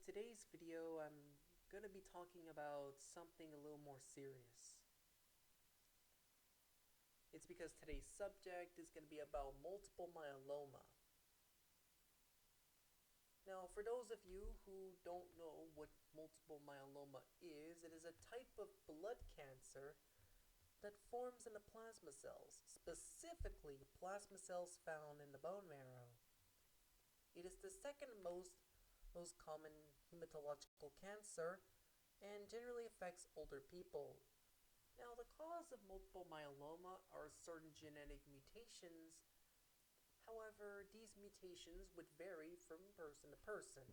today's video, I'm going to be talking about something a little more serious. It's because today's subject is going to be about multiple myeloma. Now, for those of you who don't know what multiple myeloma is, it is a type of blood cancer that forms in the plasma cells, specifically plasma cells found in the bone marrow. It is the second most common hematological cancer and generally affects older people. Now, the cause of multiple myeloma are certain genetic mutations. However, these mutations would vary from person to person.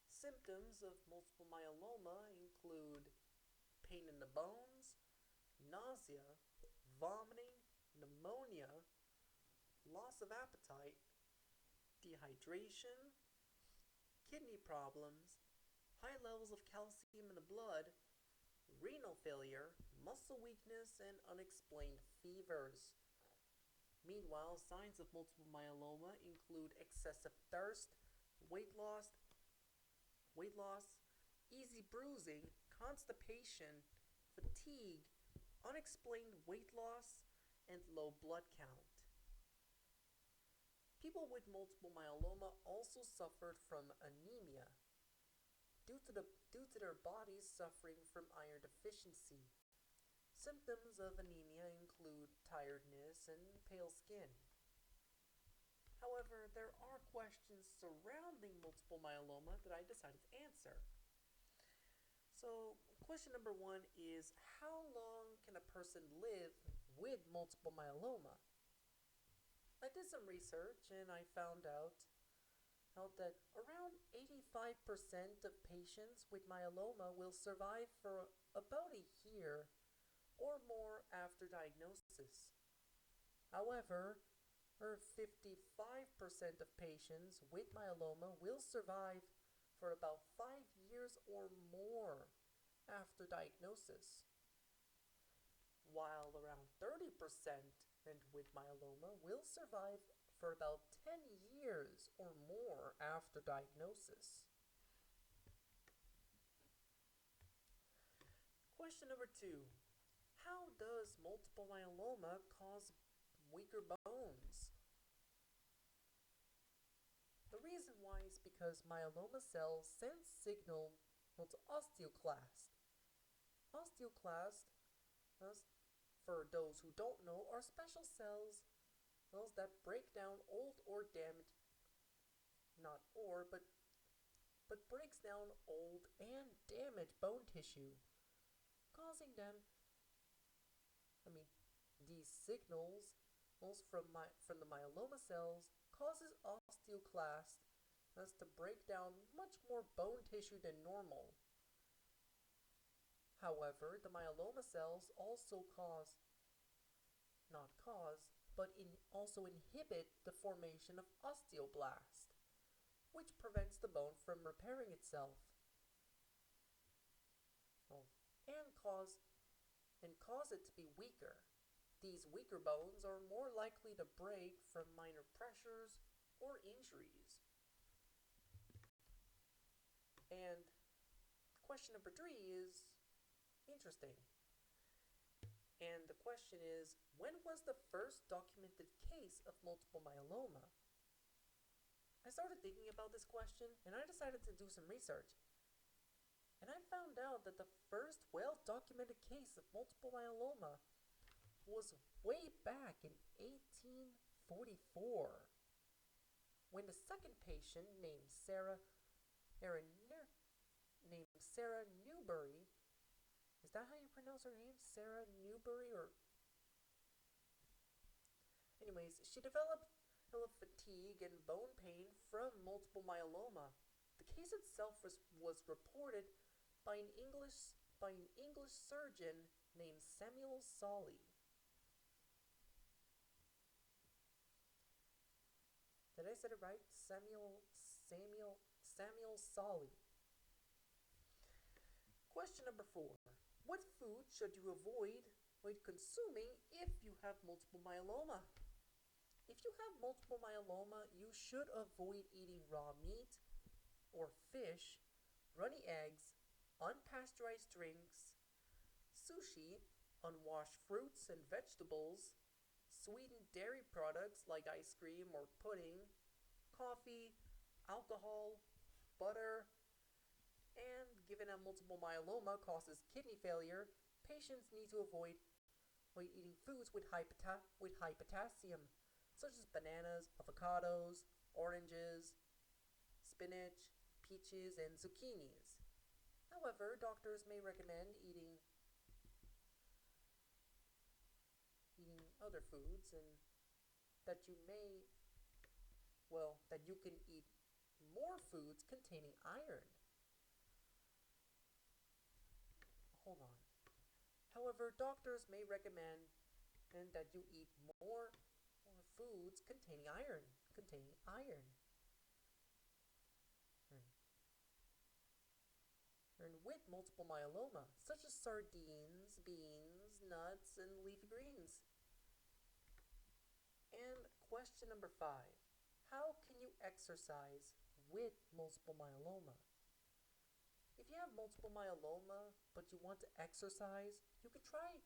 Symptoms of multiple myeloma include pain in the bones, nausea, vomiting, pneumonia, loss of appetite, dehydration, kidney problems, high levels of calcium in the blood, renal failure, muscle weakness, and unexplained fevers. Meanwhile, signs of multiple myeloma include excessive thirst, weight loss, easy bruising, constipation, fatigue, unexplained weight loss, and low blood count. People with multiple myeloma also suffered from anemia due to their bodies suffering from iron deficiency. Symptoms of anemia include tiredness and pale skin. However, there are questions surrounding multiple myeloma that I decided to answer. So, question number one is, how long can a person live with multiple myeloma? I did some research and I found out that around 85% of patients with myeloma will survive for about a year or more after diagnosis. However, 55% of patients with myeloma will survive for about 5 years or more after diagnosis, while around 30% with myeloma will survive for about 10 years or more after diagnosis. Question number two. How does multiple myeloma cause weaker bones? The reason why is because myeloma cells send signal to osteoclast. Osteoclast, for those who don't know, are special cells that break down old or damaged, but breaks down old and damaged bone tissue, causing them, these signals from the myeloma cells causes osteoclast to break down much more bone tissue than normal. However, the myeloma cells also also inhibit the formation of osteoblast, which prevents the bone from repairing itself, and cause it to be weaker. These weaker bones are more likely to break from minor pressures or injuries. And question number three is interesting. And the question is, when was the first documented case of multiple myeloma? I started thinking about this question and I decided to do some research. And I found out that the first well-documented case of multiple myeloma was way back in 1844, when the second patient named Sarah Newberry. Is that how you pronounce her name? Sarah Newberry? Anyways, she developed fatigue and bone pain from multiple myeloma. The case itself was reported by an English surgeon named Samuel Solly. Did I say it right? Samuel Solly. Question number four. What food should you avoid consuming if you have multiple myeloma? If you have multiple myeloma, you should avoid eating raw meat, or fish, runny eggs, unpasteurized drinks, sushi, unwashed fruits and vegetables, sweetened dairy products like ice cream or pudding, coffee, alcohol, butter, and given that multiple myeloma causes kidney failure, patients need to avoid eating foods with high potassium, such as bananas, avocados, oranges, spinach, peaches, and zucchinis. However, doctors may recommend eating other foods and that you may that you can eat more foods containing iron. Hold on. However, doctors may recommend that you eat more foods containing iron. And with multiple myeloma, such as sardines, beans, nuts, and leafy greens. And question number 5. How can you exercise with multiple myeloma? If you have multiple myeloma, but you want to exercise, you could try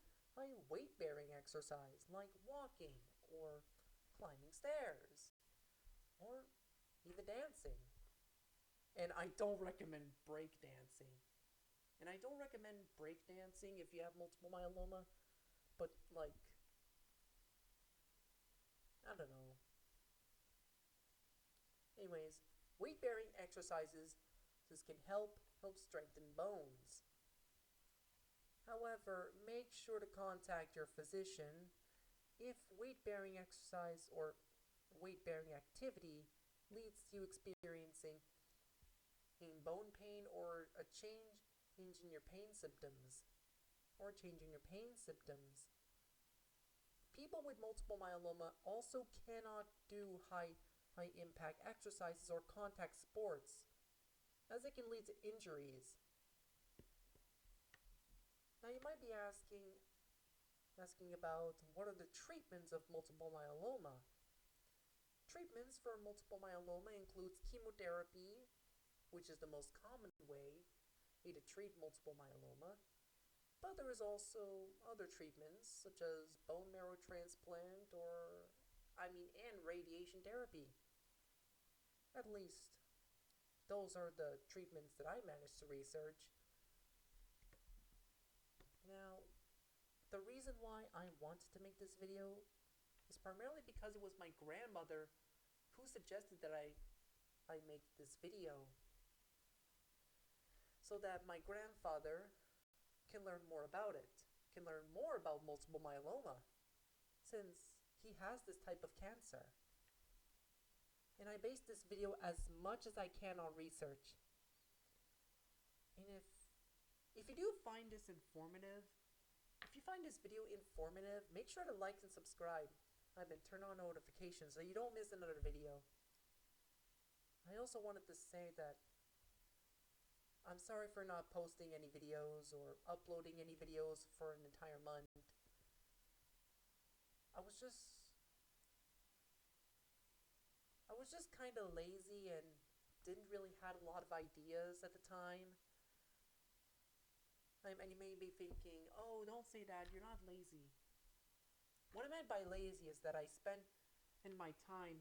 weight-bearing exercise like walking or climbing stairs or even dancing. And I don't recommend breakdancing. And I don't recommend breakdancing if you have multiple myeloma, but I don't know. Anyways, weight-bearing exercises can help strengthen bones. However, make sure to contact your physician if weight-bearing exercise or weight-bearing activity leads to you experiencing bone pain or a change in your pain symptoms. People with multiple myeloma also cannot do high impact exercises or contact sports, as it can lead to injuries. Now you might be asking about what are the treatments of multiple myeloma. Treatments for multiple myeloma includes chemotherapy, which is the most common way to treat multiple myeloma. But there is also other treatments such as bone marrow transplant and radiation therapy. At least those are the treatments that I managed to research. Now, the reason why I wanted to make this video is primarily because it was my grandmother who suggested that I make this video, so that my grandfather can learn more about it, can learn more about multiple myeloma, since he has this type of cancer. And I based this video as much as I can on research. And if you do find this informative, make sure to like and subscribe. And turn on notifications so you don't miss another video. I also wanted to say that I'm sorry for not posting any videos or uploading any videos for an entire month. I was just kind of lazy and didn't really have a lot of ideas at the time. And you may be thinking, oh, don't say that, you're not lazy. What I meant by lazy is that I spent in my time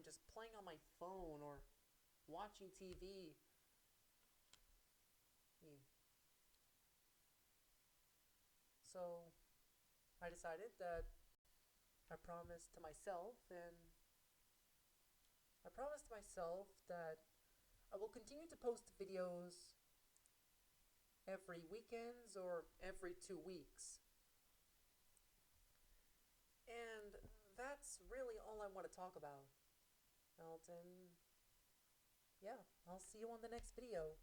just playing on my phone or watching TV. So I decided that I promised to myself that I will continue to post videos every weekends or every 2 weeks. And that's really all I want to talk about. I'll see you on the next video.